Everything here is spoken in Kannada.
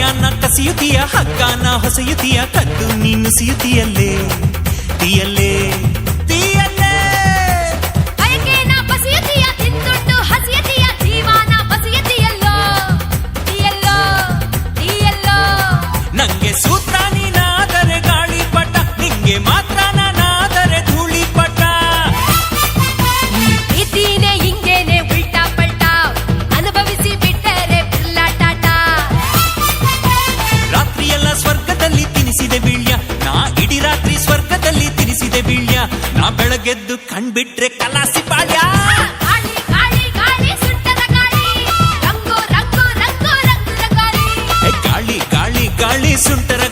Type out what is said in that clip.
ಕಾಯನ ಕಸಿಯುತ್ತೀಯ ಹಗ್ಗಾನ ಹೊಸೆಯುತ್ತೀಯ ಕದ್ದು ನೀನು ಸಿಯುತ್ತೀಯಲ್ಲೇ ತೀಯಲ್ಲೇ ತೀಯಲ್ಲೇ ಬಯಕೆನ ಬಸಿಯುತ್ತೀಯ ತಿಂದುಂಡು ಹಸಿಯುತ್ತೀಯ ಜೀವನ ಬಸಿಯುತ್ತೀಯಲ್ಲೋ ತೀಯಲ್ಲೋ ತೀಯಲ್ಲೋ ನಂಗೆ ಸೂತ್ರ ನೀನಾದರೆ ಗಾಳಿಪಟ ನಿಂಗೆ ಮಾತ್ರ ನಾನಾದರೆ ಧೂಳಿಪಟ ಇದ್ದೀನೆ ಹಿಂಗೇನೆ ಉಲ್ಟಾ ಪಲ್ಟಾ ಅನುಭವಿಸಿ ಬಿಟ್ಟರೆ ಟಾಟ ರಾತ್ರಿಯೆಲ್ಲ ಸ್ವರ್ಗದಲ್ಲಿ ತಿನಿಸಿದೆ ಬೀಳ್ಯ ನಾ ಇಡೀ ರಾತ್ರಿ ಸ್ವರ್ಗದಲ್ಲಿ ತಿನಿಸಿದೆ ಬೀಳ್ಯ ನಾ ಬೆಳಗೆದ್ದು ಕಣ್ಬಿಟ್ರೆ ಕಲಾಸಿ ಪಾಳ್ಯ ಗಾಳಿ ಗಾಳಿ ಗಾಳಿ ಸುಟ್ಟದ ಗಾಳಿ ರಂಗು ರಂಗು ರಂಗು ರಂಗು ರಂಗಾಳಿ ಗಾಳಿ ಗಾಳಿ ಗಾಳಿ ಸುಂಟರ